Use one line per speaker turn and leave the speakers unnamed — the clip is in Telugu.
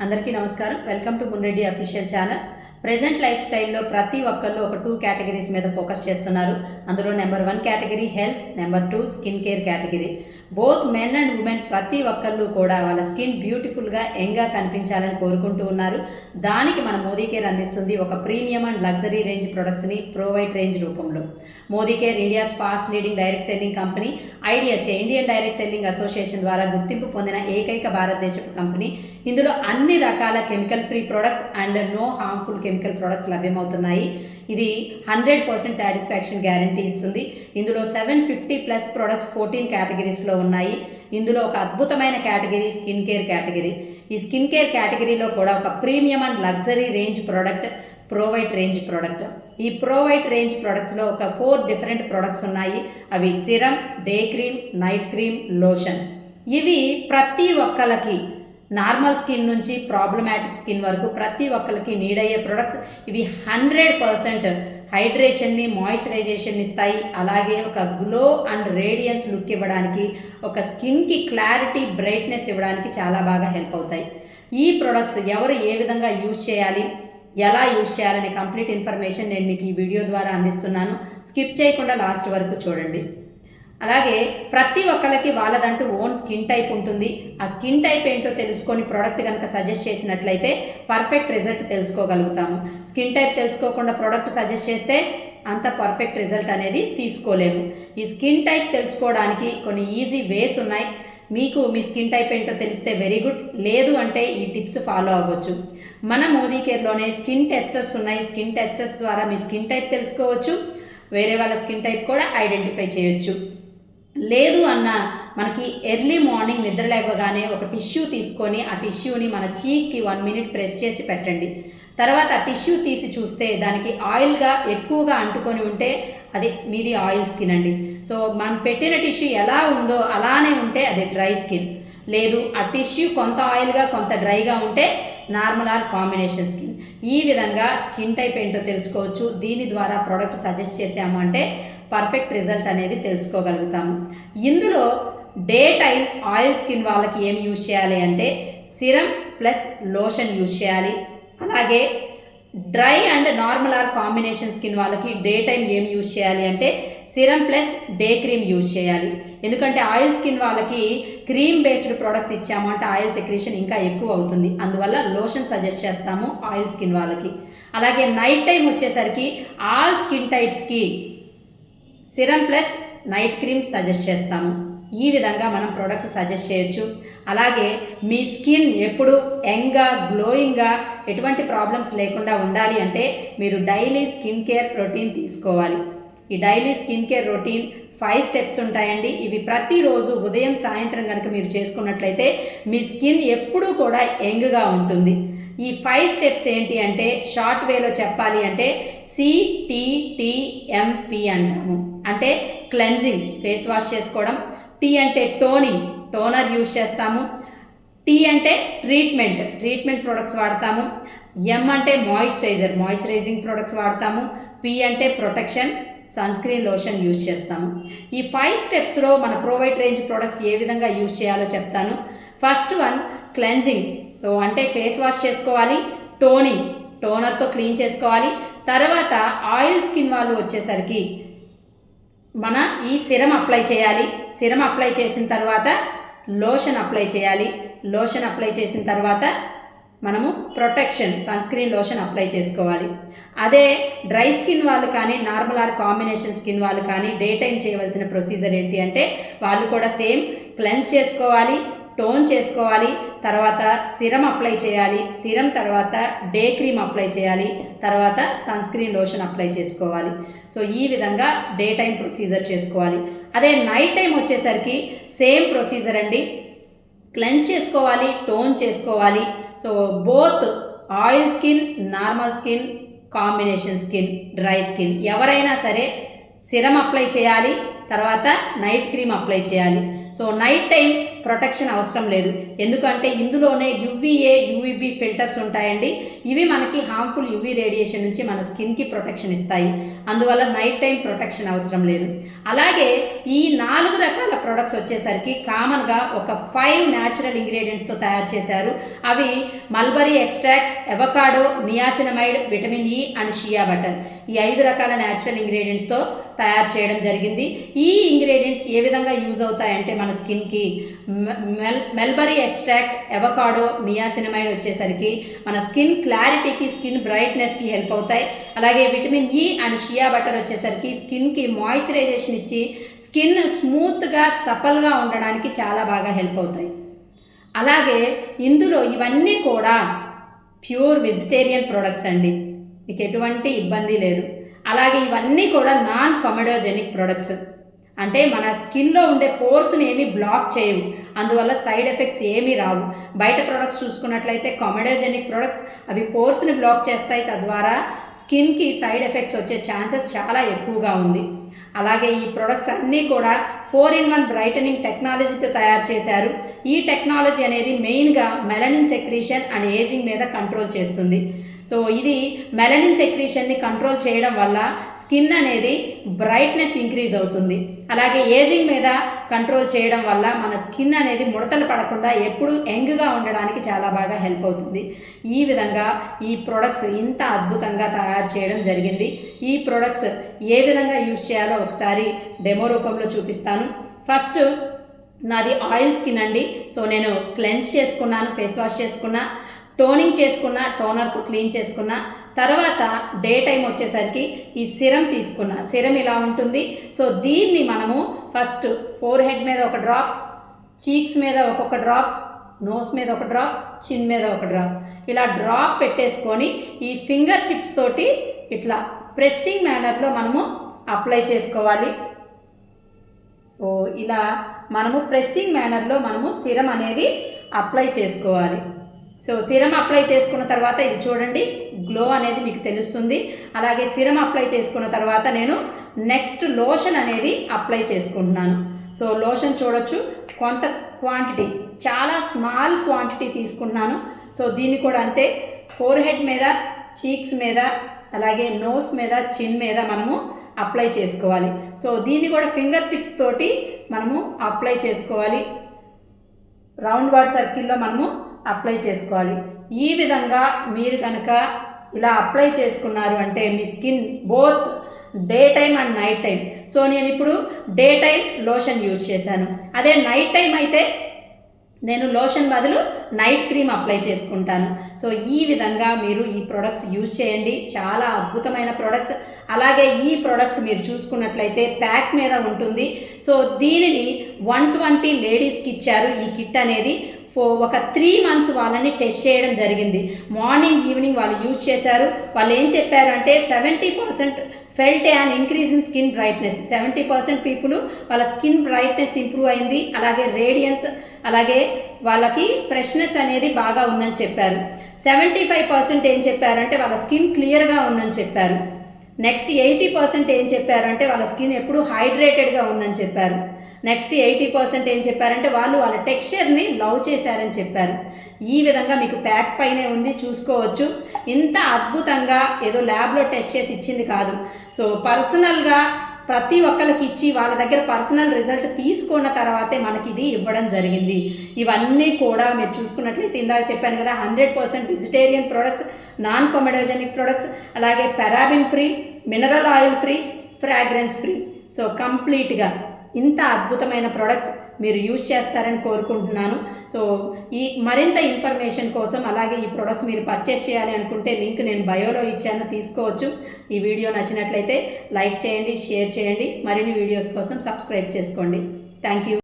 అందరికీ నమస్కారం. Welcome to Munreddy official channel. Present life స్టైల్లో ప్రతి ఒక్కళ్ళు ఒక 2 కేటగిరీస్ మీద ఫోకస్ చేస్తున్నారు. అందులో number 1 category health, number 2 skin care category. Both men and women ప్రతి ఒక్కళ్ళు కూడా వాళ్ళ స్కిన్ బ్యూటిఫుల్గా యంగ్గా కనిపించాలని కోరుకుంటూ ఉన్నారు. దానికి మన మోదీ కేర్ అందిస్తుంది ఒక ప్రీమియం అండ్ లగ్జరీ రేంజ్ ప్రొడక్ట్స్ని ప్రోవైట్ రేంజ్ రూపంలో. Modi care India's fast leading direct selling company, IDSA Indian direct selling association ద్వారా గుర్తింపు పొందిన ఏకైక భారతదేశపు కంపెనీ. ఇందులో అన్ని రకాల chemical free products and no harmful chemical products లభ్యమవుతున్నాయి. ఇది 100% సాటిస్ఫాక్షన్ గ్యారంటీ ఇస్తుంది. ఇందులో 750+ ప్రొడక్ట్స్ 14 కేటగిరీస్లో ఉన్నాయి. ఇందులో ఒక అద్భుతమైన కేటగిరీ స్కిన్ కేర్ కేటగిరీ. ఈ స్కిన్ కేర్ కేటగిరీలో కూడా ఒక premium and luxury range product Provite range product. ఈ ప్రోవైట్ రేంజ్ ప్రొడక్ట్స్లో ఒక 4 డిఫరెంట్ ప్రొడక్ట్స్ ఉన్నాయి. అవి serum, day cream, night cream, lotion. ఇవి ప్రతి ఒక్కరికి నార్మల్ స్కిన్ నుంచి ప్రాబ్లమాటిక్ స్కిన్ వరకు ప్రతి ఒక్కరికి నీడ్ అయ్యే ప్రొడక్ట్స్. ఇవి 100% హైడ్రేషన్ని, మాయిశ్చరైజేషన్ ఇస్తాయి. అలాగే ఒక గ్లో అండ్ రేడియన్స్ లుక్ ఇవ్వడానికి, ఒక స్కిన్కి క్లారిటీ, బ్రైట్నెస్ ఇవ్వడానికి చాలా బాగా హెల్ప్ అవుతాయి. ఈ ప్రొడక్ట్స్ ఎవరు ఏ విధంగా యూజ్ చేయాలి, ఎలా యూజ్ చేయాలనే కంప్లీట్ ఇన్ఫర్మేషన్ నేను మీకు ఈ వీడియో ద్వారా అందిస్తున్నాను. స్కిప్ చేయకుండా లాస్ట్ వరకు చూడండి. అలాగే ప్రతి ఒక్కరికి వాళ్ళదంటూ ఓన్ స్కిన్ టైప్ ఉంటుంది. ఆ స్కిన్ టైప్ ఏంటో తెలుసుకొని ప్రోడక్ట్ కనుక సజెస్ట్ చేసినట్లయితే పర్ఫెక్ట్ రిజల్ట్ తెలుసుకోగలుగుతాము. స్కిన్ టైప్ తెలుసుకోకుండా ప్రోడక్ట్ సజెస్ట్ చేస్తే అంత పర్ఫెక్ట్ రిజల్ట్ అనేది తీసుకోలేము. ఈ స్కిన్ టైప్ తెలుసుకోవడానికి కొన్ని ఈజీ వేస్ ఉన్నాయి. మీకు మీ స్కిన్ టైప్ ఏంటో తెలిస్తే వెరీ గుడ్, లేదు అంటే ఈ టిప్స్ ఫాలో అవ్వచ్చు. మన మోదీ కేర్లోనే స్కిన్ టెస్టర్స్ ఉన్నాయి. స్కిన్ టెస్టర్స్ ద్వారా మీ స్కిన్ టైప్ తెలుసుకోవచ్చు, వేరే వాళ్ళ స్కిన్ టైప్ కూడా ఐడెంటిఫై చేయొచ్చు. లేదు అన్న మనకి ఎర్లీ మార్నింగ్ నిద్ర లేవగానే ఒక టిష్యూ తీసుకొని ఆ టిష్యూని మన చీక్కి 1 మినిట్ ప్రెస్ చేసి పెట్టండి. తర్వాత ఆ టిష్యూ తీసి చూస్తే దానికి ఆయిల్గా ఎక్కువగా అంటుకొని ఉంటే అది మీది ఆయిల్ స్కిన్ అండి. సో మనం పెట్టిన టిష్యూ ఎలా ఉందో అలానే ఉంటే అది డ్రై స్కిన్. లేదు ఆ టిష్యూ కొంత ఆయిల్గా కొంత డ్రైగా ఉంటే నార్మల్ ఆర్ కాంబినేషన్ స్కిన్. ఈ విధంగా స్కిన్ టైప్ ఏంటో తెలుసుకోవచ్చు. దీని ద్వారా ప్రోడక్ట్ సజెస్ట్ చేసాము అంటే పర్ఫెక్ట్ రిజల్ట్ అనేది తెలుసుకోగలుగుతాము. ఇందులో డే టైం ఆయిల్ స్కిన్ వాళ్ళకి ఏం యూజ్ చేయాలి అంటే సిరం ప్లస్ లోషన్ యూజ్ చేయాలి. అలాగే dry and normal or combination skin వాళ్ళకి డే టైం ఏం యూజ్ చేయాలి అంటే serum plus day cream use చేయాలి. ఎందుకంటే ఆయిల్ స్కిన్ వాళ్ళకి క్రీమ్ బేస్డ్ ప్రోడక్ట్స్ ఇచ్చాము అంటే ఆయిల్ సెక్రీషన్ ఇంకా ఎక్కువ అవుతుంది. అందువల్ల లోషన్ సజెస్ట్ చేస్తాము ఆయిల్ స్కిన్ వాళ్ళకి. అలాగే నైట్ టైం వచ్చేసరికి ఆల్ స్కిన్ టైప్స్కి serum plus night cream suggest చేస్తాము. ఈ విధంగా మనం ప్రోడక్ట్ సజెస్ట్ చేయొచ్చు. అలాగే మీ స్కిన్ ఎప్పుడు యంగ్గా, గ్లోయింగ్గా, ఎటువంటి ప్రాబ్లమ్స్ లేకుండా ఉండాలి అంటే మీరు డైలీ స్కిన్ కేర్ రొటీన్ తీసుకోవాలి. ఈ daily skin care routine 5 steps ఉంటాయండి. ఇవి ప్రతిరోజు ఉదయం సాయంత్రం కనుక మీరు చేసుకున్నట్లయితే మీ స్కిన్ ఎప్పుడూ కూడా యంగ్గా ఉంటుంది. ఈ 5 స్టెప్స్ ఏంటి అంటే షార్ట్ వేలో చెప్పాలి అంటే CTTMP అంటాము. అంటే క్లెన్జింగ్, ఫేస్ వాష్ చేసుకోవడం. T అంటే టోనింగ్, టోనర్ యూజ్ చేస్తాము. T అంటే ట్రీట్మెంట్ ప్రొడక్ట్స్ వాడతాము. M అంటే మాయిశ్చరైజింగ్ ప్రొడక్ట్స్ వాడతాము. P అంటే protection, sunscreen, lotion use చేస్తాము. ఈ 5 స్టెప్స్లో మన ప్రోవైట్ రేంజ్ ప్రొడక్ట్స్ ఏ విధంగా యూజ్ చేయాలో చెప్తాను. First one cleansing. సో అంటే ఫేస్ వాష్ చేసుకోవాలి. టోనర్తో క్లీన్ చేసుకోవాలి. తర్వాత ఆయిల్ స్కిన్ వాళ్ళు వచ్చేసరికి మన ఈ సిరం అప్లై చేయాలి. సిరం అప్లై చేసిన తర్వాత లోషన్ అప్లై చేయాలి. లోషన్ అప్లై చేసిన తర్వాత మనము protection, sunscreen, lotion apply చేసుకోవాలి. అదే డ్రై స్కిన్ వాళ్ళు కానీ నార్మల్ ఆర్ కాంబినేషన్ స్కిన్ వాళ్ళు కానీ డే టైం చేయవలసిన ప్రొసీజర్ ఏంటి అంటే వాళ్ళు కూడా సేమ్ క్లెన్స్ చేసుకోవాలి, టోన్ చేసుకోవాలి, తర్వాత సిరం అప్లై చేయాలి. సిరం తర్వాత డే క్రీమ్ అప్లై చేయాలి, తర్వాత సన్ స్క్రీన్, లోషన్ అప్లై చేసుకోవాలి. సో ఈ విధంగా డే టైం ప్రొసీజర్ చేసుకోవాలి. అదే నైట్ టైం వచ్చేసరికి సేమ్ ప్రొసీజర్ అండి. క్లెన్స్ చేసుకోవాలి, టోన్ చేసుకోవాలి. So both oil skin, normal skin, combination skin, dry skin ఎవరైనా సరే సిరం అప్లై చేయాలి, తర్వాత నైట్ క్రీమ్ అప్లై చేయాలి. సో నైట్ టైం ప్రొటెక్షన్ అవసరం లేదు. ఎందుకంటే ఇందులోనే యువిఏ యువిబి ఫిల్టర్స్ ఉంటాయండి. ఇవి మనకి హార్మ్ఫుల్ యువి రేడియేషన్ నుంచి మన స్కిన్కి ప్రొటెక్షన్ ఇస్తాయి. అందువల్ల నైట్ టైం ప్రొటెక్షన్ అవసరం లేదు. అలాగే ఈ 4 రకాల ప్రొడక్ట్స్ వచ్చేసరికి కామన్గా ఒక 5 న్యాచురల్ ఇంగ్రీడియంట్స్తో తయారు చేశారు. అవి mulberry extract, avocado, niacinamide, vitamin E and shea butter. ఈ 5 రకాల న్యాచురల్ ఇంగ్రీడియంట్స్తో తయారు చేయడం జరిగింది. ఈ ఇంగ్రీడియంట్స్ ఏ విధంగా యూజ్ అవుతాయంటే మన స్కిన్కి మల్బరీ ఎక్స్ట్రాక్ట్, అవకాడో, నియాసినమైడ్ వచ్చేసరికి మన స్కిన్ క్లారిటీకి, స్కిన్ బ్రైట్నెస్కి హెల్ప్ అవుతాయి. అలాగే vitamin E and shea butter వచ్చేసరికి స్కిన్కి మాయిశ్చరైజేషన్ ఇచ్చి స్కిన్ స్మూత్గా సపల్గా ఉండడానికి చాలా బాగా హెల్ప్ అవుతాయి. అలాగే ఇందులో ఇవన్నీ కూడా ప్యూర్ వెజిటేరియన్ ప్రొడక్ట్స్ అండి, మీకు ఎటువంటి ఇబ్బంది లేదు. అలాగే ఇవన్నీ కూడా నాన్ కమెడోజెనిక్ ప్రొడక్ట్స్, అంటే మన స్కిన్లో ఉండే పోర్స్ని ఏమీ బ్లాక్ చేయవు. అందువల్ల సైడ్ ఎఫెక్ట్స్ ఏమీ రావు. బయట ప్రొడక్ట్స్ చూసుకున్నట్లయితే కమెడోజెనిక్ ప్రొడక్ట్స్ అవి పోర్స్ని బ్లాక్ చేస్తాయి, తద్వారా స్కిన్కి సైడ్ ఎఫెక్ట్స్ వచ్చే ఛాన్సెస్ చాలా ఎక్కువగా ఉంది. అలాగే ఈ ప్రొడక్ట్స్ అన్నీ కూడా 4-in-1 బ్రైటనింగ్ టెక్నాలజీతో తయారు చేశారు. ఈ టెక్నాలజీ అనేది మెయిన్గా మెలనిన్ సెక్రీషన్ అండ్ ఏజింగ్ మీద కంట్రోల్ చేస్తుంది. సో ఇది మెలనిన్ సెక్రీషన్ని కంట్రోల్ చేయడం వల్ల స్కిన్ అనేది బ్రైట్నెస్ ఇంక్రీజ్ అవుతుంది. అలాగే ఏజింగ్ మీద కంట్రోల్ చేయడం వల్ల మన స్కిన్ అనేది ముడతలు పడకుండా ఎప్పుడూ యంగ్గా ఉండడానికి చాలా బాగా హెల్ప్ అవుతుంది. ఈ విధంగా ఈ ప్రొడక్ట్స్ ఇంత అద్భుతంగా తయారు చేయడం జరిగింది. ఈ ప్రొడక్ట్స్ ఏ విధంగా యూజ్ చేయాలో ఒకసారి డెమో రూపంలో చూపిస్తాను. ఫస్ట్ నాది ఆయిల్ స్కిన్ అండి. సో నేను క్లెన్స్ చేసుకున్నాను, ఫేస్ వాష్ చేసుకున్నా, టోనింగ్ చేసుకున్న, టోనర్తో క్లీన్ చేసుకున్న తర్వాత డే టైం వచ్చేసరికి ఈ సిరం తీసుకున్న. సిరం ఇలా ఉంటుంది. సో దీన్ని మనము ఫస్ట్ ఫోర్ హెడ్ మీద ఒక డ్రాప్, చీక్స్ మీద ఒక్కొక్క డ్రాప్, నోస్ మీద ఒక డ్రాప్, చిన్ మీద ఒక డ్రాప్, ఇలా డ్రాప్ పెట్టేసుకొని ఈ ఫింగర్ టిప్స్ తోటి ఇట్లా ప్రెస్సింగ్ మేనర్లో మనము అప్లై చేసుకోవాలి. సో ఇలా మనము ప్రెస్సింగ్ మేనర్లో మనము సిరం అనేది అప్లై చేసుకోవాలి. సో సిరం అప్లై చేసుకున్న తర్వాత ఇది చూడండి, గ్లో అనేది మీకు తెలుస్తుంది. అలాగే సిరం అప్లై చేసుకున్న తర్వాత నేను నెక్స్ట్ లోషన్ అనేది అప్లై చేసుకుంటున్నాను. సో లోషన్ చూడొచ్చు, కొంత క్వాంటిటీ, చాలా స్మాల్ క్వాంటిటీ తీసుకున్నాను. సో దీన్ని కూడా అంతే, ఫోర్ హెడ్ మీద, చీక్స్ మీద, అలాగే నోస్ మీద, చిన్ మీద మనము అప్లై చేసుకోవాలి. సో దీన్ని కూడా ఫింగర్ టిప్స్ తోటి మనము అప్లై చేసుకోవాలి. రౌండ్ వార్డ్ సర్కిల్లో మనము అప్లై చేసుకోవాలి. ఈ విధంగా మీరు కనుక ఇలా అప్లై చేసుకున్నారు అంటే మీ skin both day time and night time. So నేను ఇప్పుడు డే టైం లోషన్ యూజ్ చేశాను. అదే నైట్ టైం అయితే నేను లోషన్ బదులు నైట్ క్రీమ్ అప్లై చేసుకుంటాను. సో ఈ విధంగా మీరు ఈ ప్రొడక్ట్స్ యూజ్ చేయండి, చాలా అద్భుతమైన ప్రొడక్ట్స్. అలాగే ఈ ప్రొడక్ట్స్ మీరు చూసుకున్నట్లయితే ప్యాక్ మీద ఉంటుంది. సో దీనిని 120 లేడీస్కి ఇచ్చారు ఈ కిట్ అనేది. ఒక 3 months వాళ్ళని టెస్ట్ చేయడం జరిగింది. మార్నింగ్ ఈవినింగ్ వాళ్ళు యూజ్ చేశారు. వాళ్ళు ఏం చెప్పారు అంటే 70% felt and increase in skin brightness. 70% people వాళ్ళ స్కిన్ బ్రైట్నెస్ ఇంప్రూవ్ అయింది. అలాగే రేడియన్స్, అలాగే వాళ్ళకి ఫ్రెష్నెస్ అనేది బాగా ఉందని చెప్పారు. 75% ఏం చెప్పారంటే వాళ్ళ స్కిన్ క్లియర్గా ఉందని చెప్పారు. నెక్స్ట్ 80% ఏం చెప్పారంటే వాళ్ళ స్కిన్ ఎప్పుడు హైడ్రేటెడ్గా ఉందని చెప్పారు. నెక్స్ట్ 80% ఏం చెప్పారంటే వాళ్ళ టెక్స్చర్ని లవ్ చేశారని చెప్పారు. ఈ విధంగా మీకు ప్యాక్ పైనే ఉంది, చూసుకోవచ్చు. ఇంత అద్భుతంగా ఏదో ల్యాబ్లో టెస్ట్ చేసి ఇచ్చింది కాదు. సో పర్సనల్గా ప్రతి ఒక్కరికి ఇచ్చి వాళ్ళ దగ్గర పర్సనల్ రిజల్ట్ తీసుకున్న తర్వాతే మనకి ఇది ఇవ్వడం జరిగింది. ఇవన్నీ కూడా మీరు చూసుకున్నట్లయితే ఇందాక చెప్పాను కదా, 100% వెజిటేరియన్ ప్రొడక్ట్స్, నాన్ కమెడోజెనిక్ ప్రొడక్ట్స్, అలాగే paraben free, mineral oil free, fragrance free. So కంప్లీట్గా ఇంత అద్భుతమైన ప్రొడక్ట్స్ మీరు యూజ్ చేస్తారని కోరుకుంటున్నాను. సో ఈ మరింత ఇన్ఫర్మేషన్ కోసం, అలాగే ఈ ప్రొడక్ట్స్ మీరు పర్చేస్ చేయాలి అనుకుంటే లింక్ నేను బయోలో ఇచ్చాను, తీసుకోవచ్చు. ఈ వీడియో నచ్చినట్లయితే లైక్ చేయండి, షేర్ చేయండి. మరిన్ని వీడియోస్ కోసం సబ్స్క్రైబ్ చేసుకోండి. Thank you.